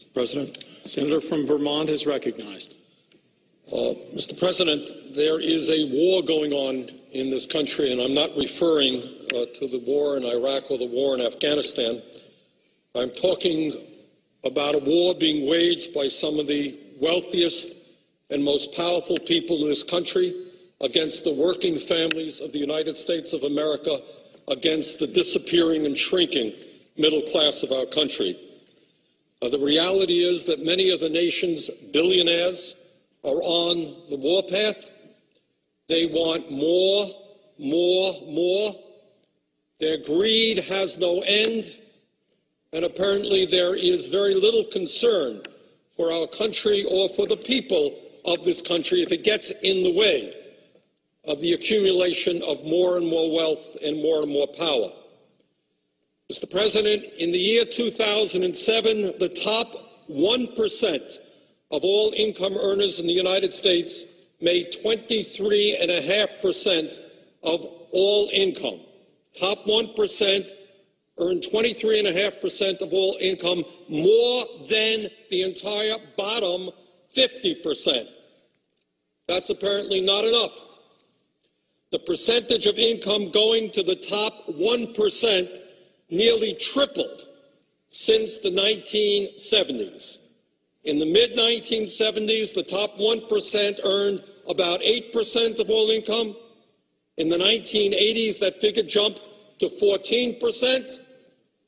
Mr. President. Senator from Vermont is recognized. Mr. President, there is a war going on in this country, and I'm not referring to the war in Iraq or the war in Afghanistan. I'm talking about a war being waged by some of the wealthiest and most powerful people in this country against the working families of the United States of America, against the disappearing and shrinking middle class of our country. The reality is that many of the nation's billionaires are on the warpath. They want more, more, more. Their greed has no end, and apparently there is very little concern for our country or for the people of this country if it gets in the way of the accumulation of more and more wealth and more power. Mr. President, in the year 2007, the top 1% of all income earners in the United States made 23.5% of all income. Top 1% earned 23.5% of all income, more than the entire bottom 50%. That's apparently not enough. The percentage of income going to the top 1% nearly tripled since the 1970s. In the mid-1970s, the top 1% earned about 8% of all income. In the 1980s, that figure jumped to 14%.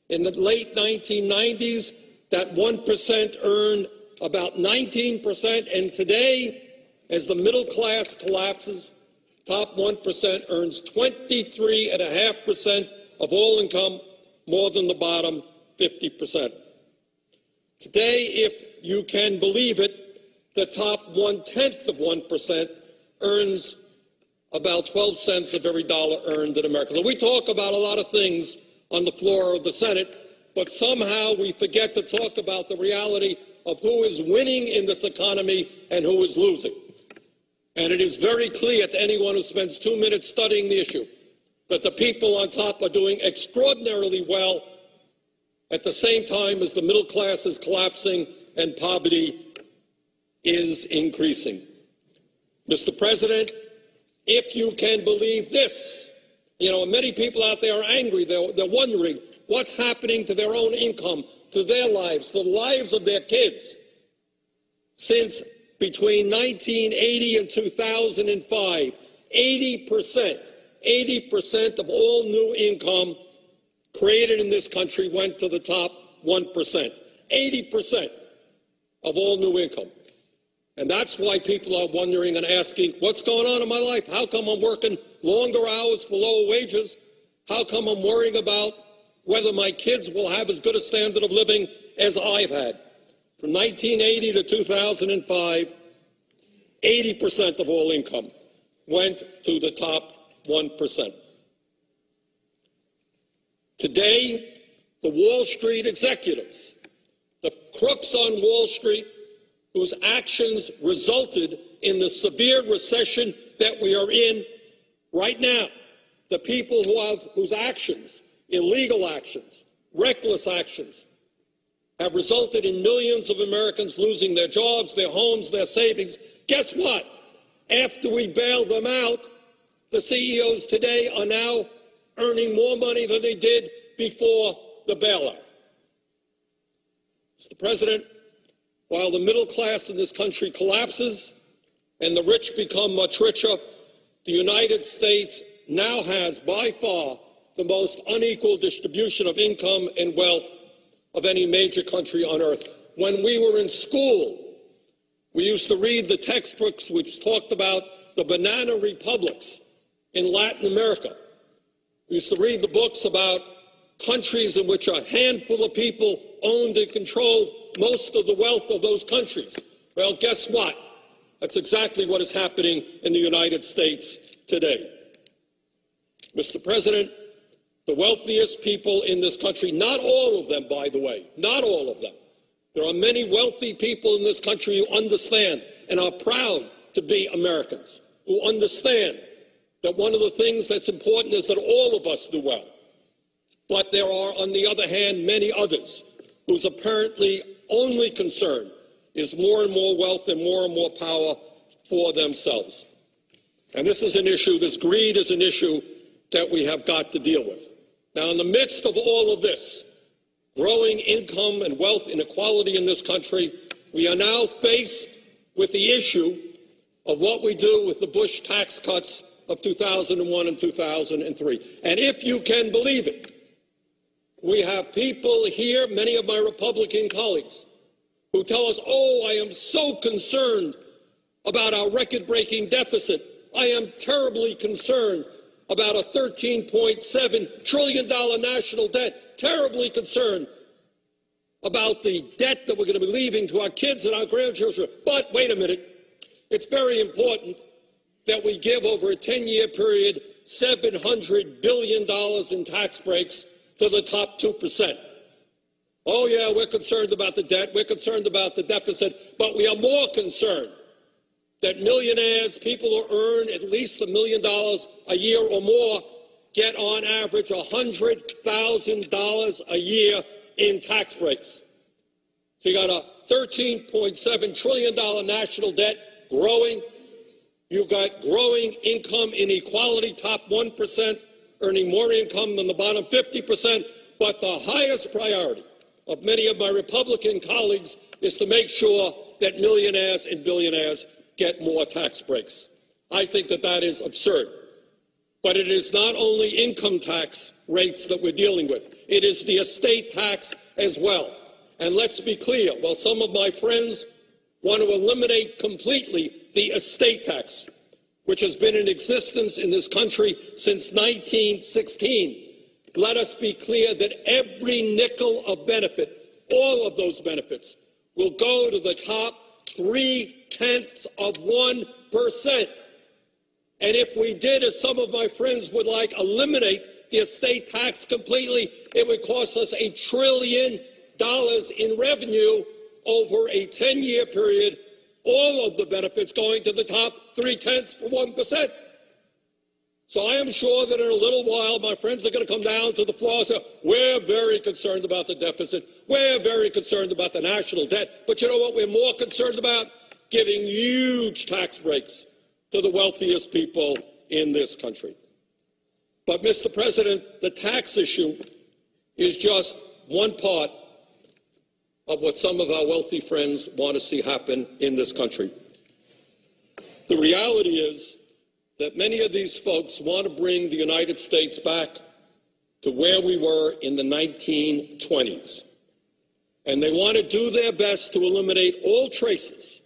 In the late 1990s, that 1% earned about 19%. And today, as the middle class collapses, top 1% earns 23.5% of all income, more than the bottom 50%. Today, if you can believe it, the top 1/10 of 1% earns about 12 cents of every dollar earned in America. So we talk about a lot of things on the floor of the Senate, but somehow we forget to talk about the reality of who is winning in this economy and who is losing. And it is very clear to anyone who spends 2 minutes studying the issue that the people on top are doing extraordinarily well at the same time as the middle class is collapsing and poverty is increasing. Mr. President, if you can believe this, many people out there are angry. They're wondering what's happening to their own income, to their lives, to the lives of their kids. Since between 1980 and 2005, 80% of all new income created in this country went to the top 1%. 80% of all new income. And that's why people are wondering and asking, what's going on in my life? How come I'm working longer hours for lower wages? How come I'm worrying about whether my kids will have as good a standard of living as I've had? From 1980 to 2005, 80% of all income went to the top 1%. Today, the Wall Street executives, the crooks on Wall Street, whose actions resulted in the severe recession that we are in right now, the people whose actions, illegal actions, reckless actions, have resulted in millions of Americans losing their jobs, their homes, their savings. Guess what? After we bailed them out, the CEOs today are now earning more money than they did before the bailout. Mr. President, while the middle class in this country collapses and the rich become much richer, the United States now has by far the most unequal distribution of income and wealth of any major country on earth. When we were in school, we used to read the textbooks which talked about the banana republics in Latin America. We used to read the books about countries in which a handful of people owned and controlled most of the wealth of those countries. Well, guess what? That's exactly what is happening in the United States today. Mr. President, the wealthiest people in this country, not all of them, by the way, not all of them. There are many wealthy people in this country who understand and are proud to be Americans, who understand that one of the things that's important is that all of us do well. But there are, on the other hand, many others whose apparently only concern is more and more wealth and more power for themselves. And this is an issue, this greed is an issue that we have got to deal with. Now, in the midst of all of this, growing income and wealth inequality in this country, we are now faced with the issue of what we do with the Bush tax cuts of 2001 and 2003. And if you can believe it, we have people here, many of my Republican colleagues, who tell us, oh, I am so concerned about our record-breaking deficit. I am terribly concerned about a $13.7 trillion national debt, terribly concerned about the debt that we're going to be leaving to our kids and our grandchildren. But wait a minute, it's very important that we give over a 10-year period $700 billion in tax breaks to the top 2%. Oh, yeah, we're concerned about the debt, we're concerned about the deficit, but we are more concerned that millionaires, people who earn at least $1 million a year or more, get on average $100,000 a year in tax breaks. So you got a $13.7 trillion national debt growing. You've got growing income inequality, top 1% earning more income than the bottom 50%. But the highest priority of many of my Republican colleagues is to make sure that millionaires and billionaires get more tax breaks. I think that that is absurd. But it is not only income tax rates that we're dealing with. It is the estate tax as well. And let's be clear, while some of my friends want to eliminate completely the estate tax, which has been in existence in this country since 1916, let us be clear that every nickel of benefit, all of those benefits, will go to the top 0.3%. And if we did, as some of my friends would like, eliminate the estate tax completely, it would cost us $1 trillion in revenue over a 10-year period, all of the benefits going to the top 0.3%. So I am sure that in a little while, my friends are going to come down to the floor and say, we're very concerned about the deficit. We're very concerned about the national debt. But you know what we're more concerned about? Giving huge tax breaks to the wealthiest people in this country. But, Mr. President, the tax issue is just one part of what some of our wealthy friends want to see happen in this country. The reality is that many of these folks want to bring the United States back to where we were in the 1920s. And they want to do their best to eliminate all traces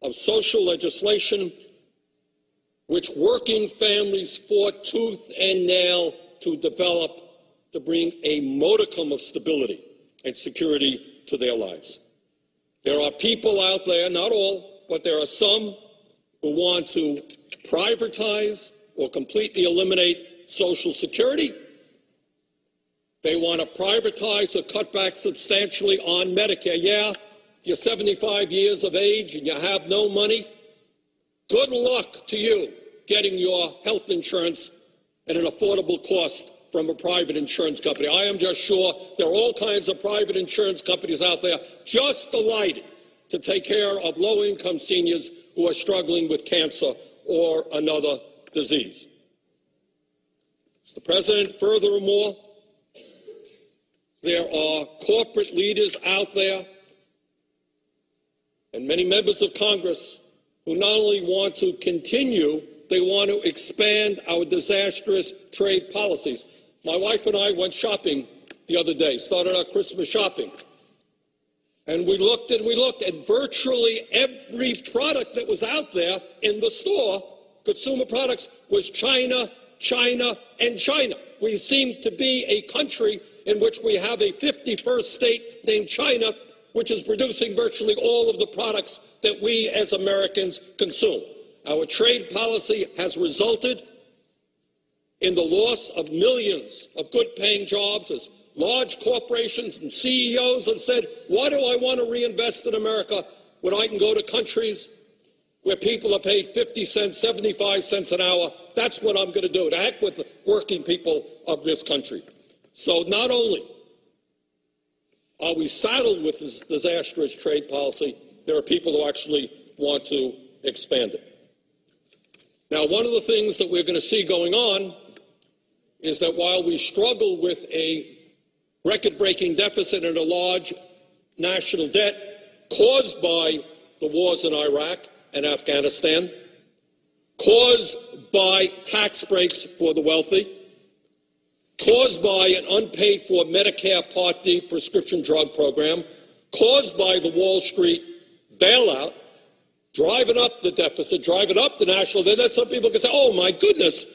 of social legislation which working families fought tooth and nail to develop to bring a modicum of stability and security to their lives. There are people out there, not all, but there are some who want to privatize or completely eliminate Social Security. They want to privatize or cut back substantially on Medicare. Yeah, if you're 75 years of age and you have no money, good luck to you getting your health insurance at an affordable cost from a private insurance company. I am just sure there are all kinds of private insurance companies out there just delighted to take care of low-income seniors who are struggling with cancer or another disease. Mr. President, furthermore, there are corporate leaders out there and many members of Congress who not only want to continue, they want to expand our disastrous trade policies. My wife and I went shopping the other day, started our Christmas shopping. And we looked, and virtually every product that was out there in the store, consumer products, was China, China, and China. We seem to be a country in which we have a 51st state named China, which is producing virtually all of the products that we as Americans consume. Our trade policy has resulted in the loss of millions of good-paying jobs as large corporations and CEOs have said, why do I want to reinvest in America when I can go to countries where people are paid 50 cents, 75 cents an hour? That's what I'm going to do, to heck with the working people of this country. So not only Are we saddled with this disastrous trade policy? There are people who actually want to expand it. Now, one of the things that we're going to see going on is that while we struggle with a record-breaking deficit and a large national debt caused by the wars in Iraq and Afghanistan, caused by tax breaks for the wealthy, caused by an unpaid-for Medicare Part D prescription drug program, caused by the Wall Street bailout, driving up the deficit, driving up the national debt. Some people can say, oh, my goodness,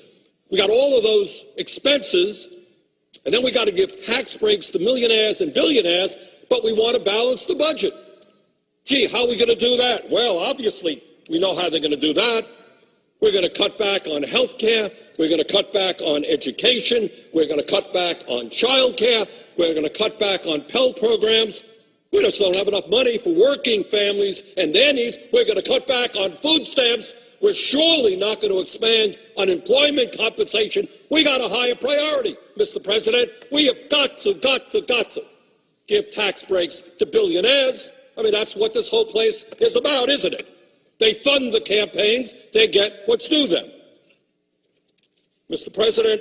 we got all of those expenses, and then we got to give tax breaks to millionaires and billionaires, but we want to balance the budget. Gee, how are we going to do that? Well, obviously, we know how they're going to do that. We're going to cut back on health care. We're going to cut back on education. We're going to cut back on child care. We're going to cut back on Pell programs. We just don't have enough money for working families and their needs. We're going to cut back on food stamps. We're surely not going to expand unemployment compensation. We got a higher priority, Mr. President. We have got to give tax breaks to billionaires. I mean, that's what this whole place is about, isn't it? They fund the campaigns. They get what's due them. Mr. President,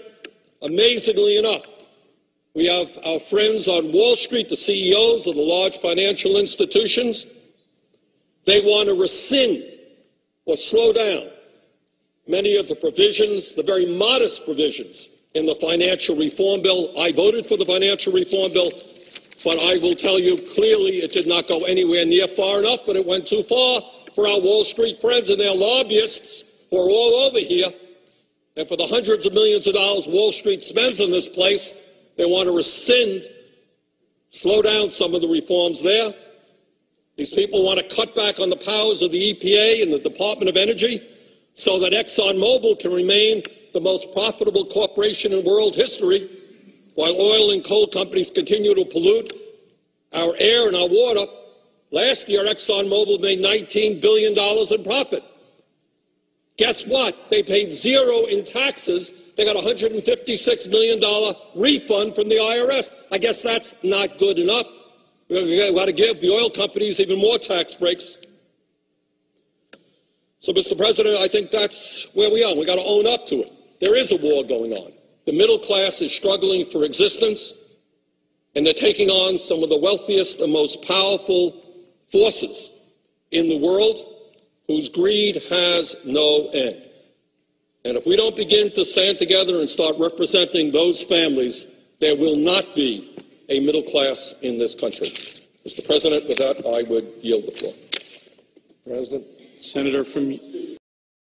amazingly enough, we have our friends on Wall Street, the CEOs of the large financial institutions. They want to rescind or slow down many of the provisions, the very modest provisions in the financial reform bill. I voted for the financial reform bill, but I will tell you clearly it did not go anywhere near far enough, but it went too far for our Wall Street friends and their lobbyists who are all over here. And for the hundreds of millions of dollars Wall Street spends on this place, they want to rescind, slow down some of the reforms there. These people want to cut back on the powers of the EPA and the Department of Energy so that ExxonMobil can remain the most profitable corporation in world history, while oil and coal companies continue to pollute our air and our water. Last year, ExxonMobil made $19 billion in profit. Guess what? They paid zero in taxes. They got a $156 million refund from the IRS. I guess that's not good enough. We've got to give the oil companies even more tax breaks. So, Mr. President, I think that's where we are. We've got to own up to it. There is a war going on. The middle class is struggling for existence, and they're taking on some of the wealthiest and most powerful forces in the world whose greed has no end. And if we don't begin to stand together and start representing those families, there will not be a middle class in this country. Mr. President, with that, I would yield the floor. President. Senator from